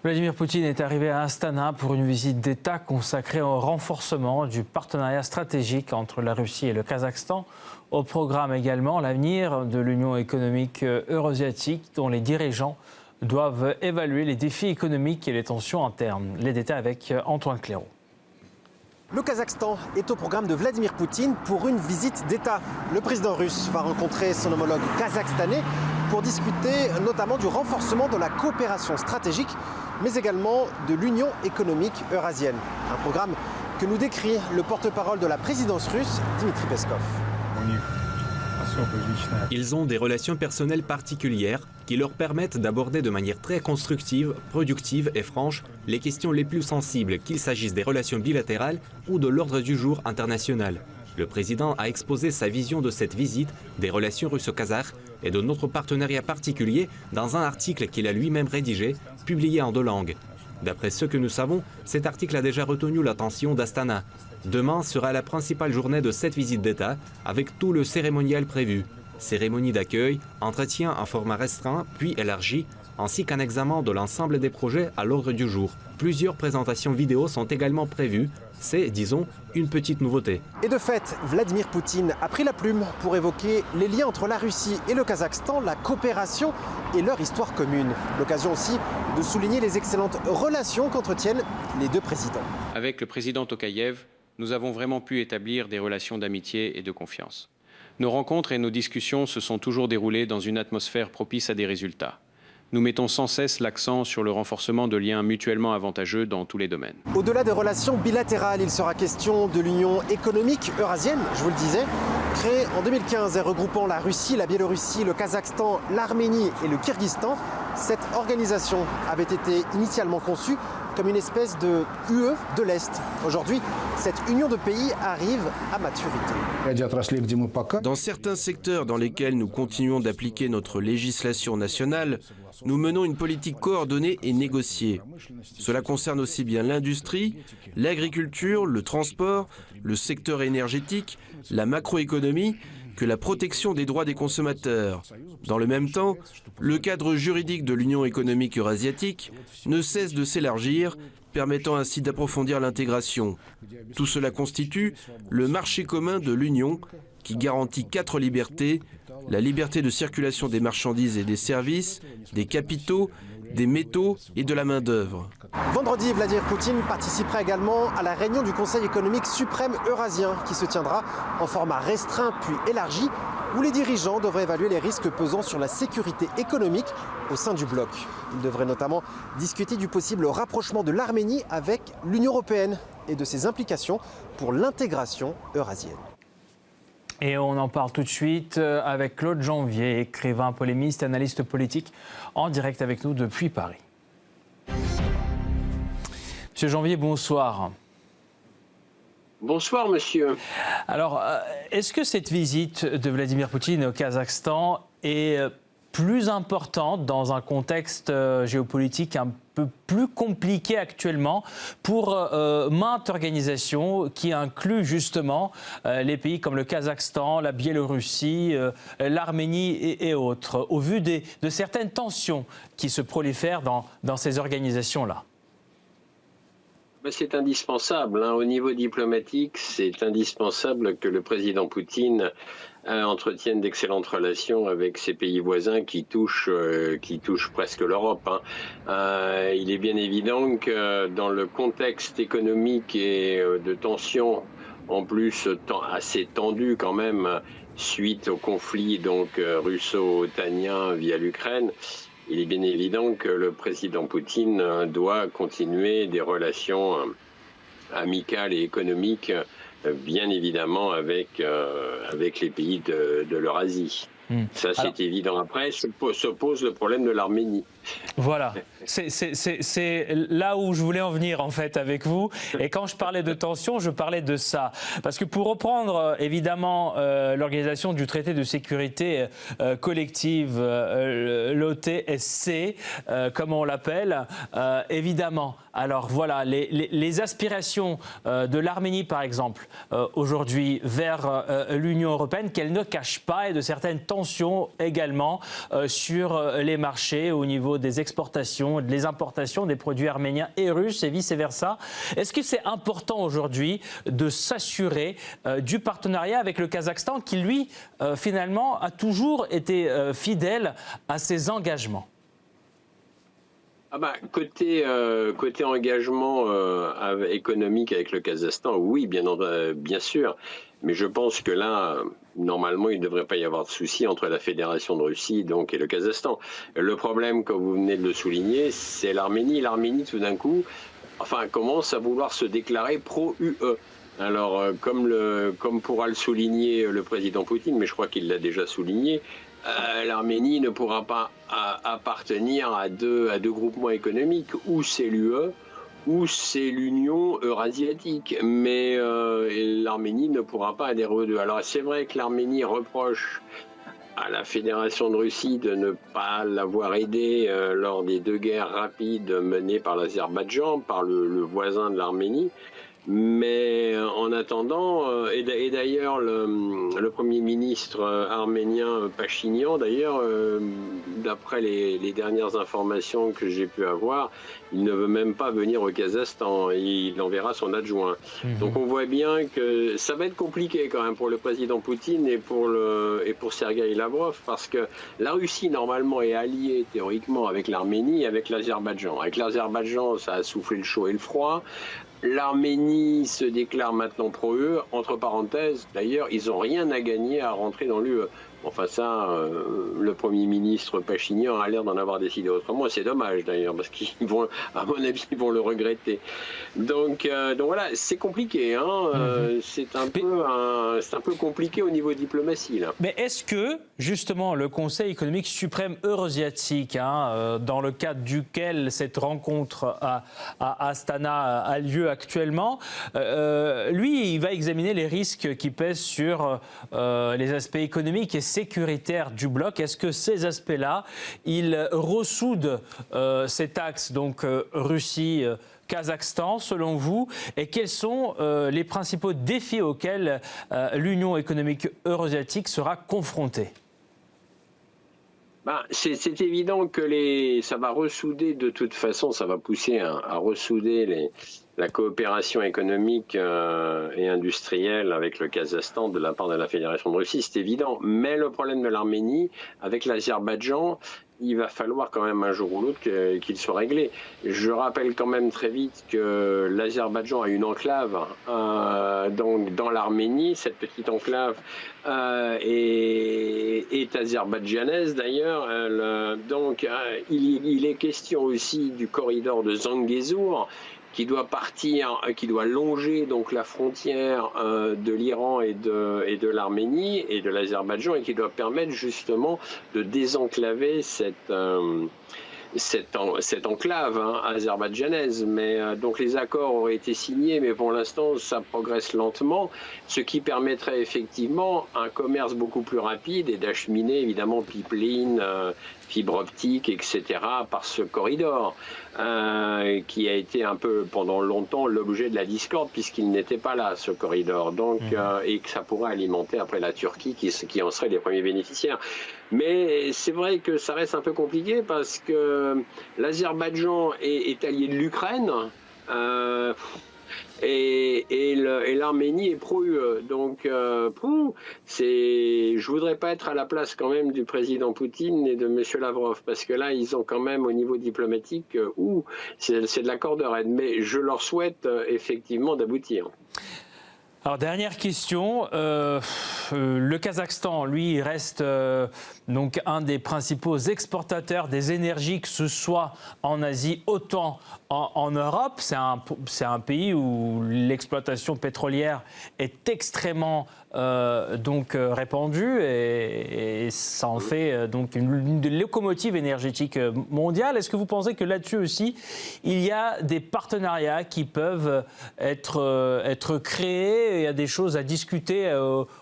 Vladimir Poutine est arrivé à Astana pour une visite d'État consacrée au renforcement du partenariat stratégique entre la Russie et le Kazakhstan. Au programme également l'avenir de l'Union économique eurasiatique dont les dirigeants doivent évaluer les défis économiques et les tensions internes. Les détails avec Antoine Clairaut. Le Kazakhstan est au programme de Vladimir Poutine pour une visite d'État. Le président russe va rencontrer son homologue kazakhstanais pour discuter notamment du renforcement de la coopération stratégique, mais également de l'Union économique eurasienne. Un programme que nous décrit le porte-parole de la présidence russe, Dmitry Peskov. Ils ont des relations personnelles particulières qui leur permettent d'aborder de manière très constructive, productive et franche les questions les plus sensibles, qu'il s'agisse des relations bilatérales ou de l'ordre du jour international. Le président a exposé sa vision de cette visite, des relations russo-kazakhes et de notre partenariat particulier dans un article qu'il a lui-même rédigé, publié en 2 langues. D'après ce que nous savons, cet article a déjà retenu l'attention d'Astana. Demain sera la principale journée de cette visite d'État, avec tout le cérémonial prévu. Cérémonie d'accueil, entretien en format restreint puis élargi, ainsi qu'un examen de l'ensemble des projets à l'ordre du jour. Plusieurs présentations vidéo sont également prévues. C'est, disons, une petite nouveauté. Et de fait, Vladimir Poutine a pris la plume pour évoquer les liens entre la Russie et le Kazakhstan, la coopération et leur histoire commune. L'occasion aussi de souligner les excellentes relations qu'entretiennent les 2 présidents. Avec le président Tokayev, nous avons vraiment pu établir des relations d'amitié et de confiance. Nos rencontres et nos discussions se sont toujours déroulées dans une atmosphère propice à des résultats. Nous mettons sans cesse l'accent sur le renforcement de liens mutuellement avantageux dans tous les domaines. Au-delà des relations bilatérales, il sera question de l'Union économique eurasienne, je vous le disais, créée en 2015 et regroupant la Russie, la Biélorussie, le Kazakhstan, l'Arménie et le Kyrgyzstan. Cette organisation avait été initialement conçue comme une espèce de UE de l'Est. Aujourd'hui, cette union de pays arrive à maturité. Dans certains secteurs dans lesquels nous continuons d'appliquer notre législation nationale, nous menons une politique coordonnée et négociée. Cela concerne aussi bien l'industrie, l'agriculture, le transport, le secteur énergétique, la macroéconomie, que la protection des droits des consommateurs. Dans le même temps, le cadre juridique de l'Union économique eurasiatique ne cesse de s'élargir, permettant ainsi d'approfondir l'intégration. Tout cela constitue le marché commun de l'Union qui garantit 4 libertés, la liberté de circulation des marchandises et des services, des capitaux, des métaux et de la main-d'œuvre. Vendredi, Vladimir Poutine participera également à la réunion du Conseil économique suprême eurasien qui se tiendra en format restreint puis élargi, où les dirigeants devraient évaluer les risques pesant sur la sécurité économique au sein du bloc. Ils devraient notamment discuter du possible rapprochement de l'Arménie avec l'Union européenne et de ses implications pour l'intégration eurasienne. Et on en parle tout de suite avec Claude Janvier, écrivain, polémiste, analyste politique, en direct avec nous depuis Paris. Monsieur Janvier, bonsoir. Bonsoir, monsieur. Alors, est-ce que cette visite de Vladimir Poutine au Kazakhstan est plus importante dans un contexte géopolitique un peu plus compliqué actuellement pour maintes organisations qui incluent justement les pays comme le Kazakhstan, la Biélorussie, l'Arménie et autres, au vu de certaines tensions qui se prolifèrent dans ces organisations-là? C'est indispensable. Au niveau diplomatique, c'est indispensable que le président Poutine entretienne d'excellentes relations avec ses pays voisins qui touchent presque l'Europe. Il est bien évident que dans le contexte économique et de tensions, en plus assez tendu quand même, suite au conflit russo-otanien via l'Ukraine, il est bien évident que le président Poutine doit continuer des relations amicales et économiques, bien évidemment avec les pays de l'Eurasie. Ça, c'est évident. Après, se pose le problème de l'Arménie. Voilà, c'est là où je voulais en venir en fait avec vous. Et quand je parlais de tension, je parlais de ça. Parce que pour reprendre évidemment l'organisation du traité de sécurité collective, l'OTSC, comme on l'appelle, évidemment. Alors voilà, les aspirations de l'Arménie par exemple, aujourd'hui vers l'Union européenne, qu'elle ne cache pas, et de certaines tensions également sur les marchés au niveau niveau des exportations, des importations des produits arméniens et russes et vice-versa. Est-ce que c'est important aujourd'hui de s'assurer du partenariat avec le Kazakhstan qui, lui, finalement, a toujours été fidèle à ses engagements? Côté engagement économique avec le Kazakhstan, oui, bien sûr. Mais je pense que là, normalement, il ne devrait pas y avoir de souci entre la Fédération de Russie et le Kazakhstan. Le problème, comme vous venez de le souligner, c'est l'Arménie. L'Arménie, tout d'un coup, commence à vouloir se déclarer pro-UE. Alors, comme pourra le souligner le président Poutine, mais je crois qu'il l'a déjà souligné, l'Arménie ne pourra pas appartenir à deux groupements économiques, ou c'est l'UE, ou c'est l'Union eurasiatique, mais l'Arménie ne pourra pas adhérer aux deux. Alors c'est vrai que l'Arménie reproche à la Fédération de Russie de ne pas l'avoir aidé lors des 2 guerres rapides menées par l'Azerbaïdjan, par le voisin de l'Arménie. Mais en attendant, et d'ailleurs le Premier ministre arménien Pachinian, d'ailleurs, d'après les dernières informations que j'ai pu avoir, il ne veut même pas venir au Kazakhstan, il enverra son adjoint. Donc on voit bien que ça va être compliqué quand même pour le président Poutine et pour Sergueï Lavrov, parce que la Russie normalement est alliée théoriquement avec l'Arménie et avec l'Azerbaïdjan. Avec l'Azerbaïdjan, ça a soufflé le chaud et le froid. L'Arménie se déclare maintenant pro-UE. Entre parenthèses, d'ailleurs, ils n'ont rien à gagner à rentrer dans l'UE. Enfin ça, le Premier ministre Pachinian a l'air d'en avoir décidé autrement. C'est dommage d'ailleurs, parce qu'ils vont, à mon avis, ils vont le regretter. Donc voilà, c'est compliqué. C'est un peu compliqué au niveau diplomatie là. Mais est-ce que justement le Conseil économique suprême eurasiatique, dans le cadre duquel cette rencontre à Astana a lieu actuellement, lui, il va examiner les risques qui pèsent sur les aspects économiques et sécuritaires du bloc. Est-ce que ces aspects-là, il ressoudent cet axe, donc Russie, Kazakhstan, selon vous, et quels sont les principaux défis auxquels l'Union économique eurasiatique sera confrontée? C'est évident que ça va ressouder, de toute façon, ça va pousser à ressouder la coopération économique et industrielle avec le Kazakhstan de la part de la Fédération de Russie, c'est évident. Mais le problème de l'Arménie, avec l'Azerbaïdjan, il va falloir quand même un jour ou l'autre qu'il soit réglé. Je rappelle quand même très vite que l'Azerbaïdjan a une enclave donc dans l'Arménie. Cette petite enclave est azerbaïdjanaise d'ailleurs. Donc il est question aussi du corridor de Zangezur, qui doit longer donc la frontière de l'Iran et de l'Arménie et de l'Azerbaïdjan, et qui doit permettre justement de désenclaver cette enclave azerbaïdjanaise. Mais donc les accords auraient été signés, mais pour l'instant ça progresse lentement, ce qui permettrait effectivement un commerce beaucoup plus rapide et d'acheminer évidemment pipeline, fibre optique, etc. par ce corridor qui a été un peu pendant longtemps l'objet de la discorde, puisqu'il n'était pas là, ce corridor, donc et que ça pourrait alimenter après la Turquie qui en serait les premiers bénéficiaires. Mais c'est vrai que ça reste un peu compliqué parce que l'Azerbaïdjan est allié de l'Ukraine et l'Arménie est pro-UE. Donc je voudrais pas être à la place quand même du président Poutine et de M. Lavrov, parce que là ils ont quand même au niveau diplomatique c'est de la corde raide. Mais je leur souhaite effectivement d'aboutir. Alors, dernière question, le Kazakhstan, lui, reste donc un des principaux exportateurs des énergies, que ce soit en Asie, autant en Europe. C'est un pays où l'exploitation pétrolière est extrêmement répandue et ça en fait donc une locomotive énergétique mondiale. Est-ce que vous pensez que là-dessus aussi, il y a des partenariats qui peuvent être créés? Il y a des choses à discuter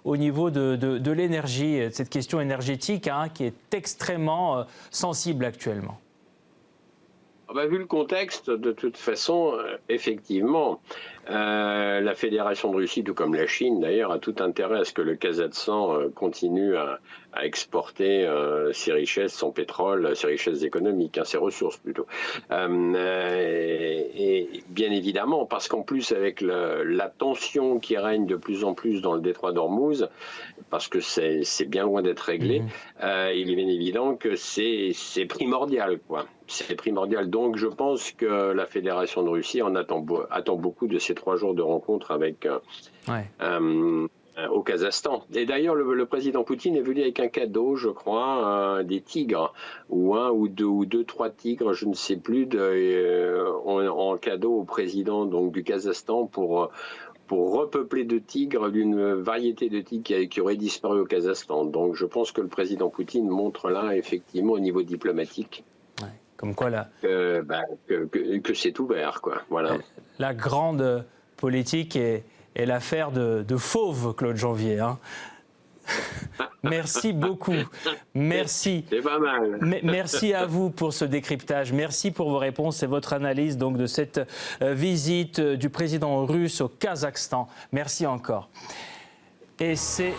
au niveau de l'énergie, de cette question énergétique qui est extrêmement sensible actuellement. Vu le contexte, de toute façon, effectivement, la Fédération de Russie, tout comme la Chine d'ailleurs, a tout intérêt à ce que le Kazakhstan continue exporter ses richesses, son pétrole, ses richesses économiques, ses ressources plutôt. Et bien évidemment, parce qu'en plus avec la tension qui règne de plus en plus dans le détroit d'Ormuz, parce que c'est bien loin d'être réglé, il est bien évident que c'est primordial, quoi. C'est primordial. Donc je pense que la Fédération de Russie en attend beaucoup de ces 3 jours de rencontre avec au Kazakhstan. Et d'ailleurs, le président Poutine est venu avec un cadeau, je crois, des tigres, ou 1 ou 2 ou 3 tigres, je ne sais plus, en cadeau au président donc, du Kazakhstan pour repeupler de tigres, d'une variété de tigres qui aurait disparu au Kazakhstan. Donc je pense que le président Poutine montre là, effectivement, au niveau diplomatique, comme quoi que c'est ouvert, quoi. Voilà. La grande politique est l'affaire de fauve, Claude Janvier. Hein. Merci beaucoup. Merci. C'est pas mal. Merci à vous pour ce décryptage. Merci pour vos réponses et votre analyse donc, de cette visite du président russe au Kazakhstan. Merci encore. Et c'est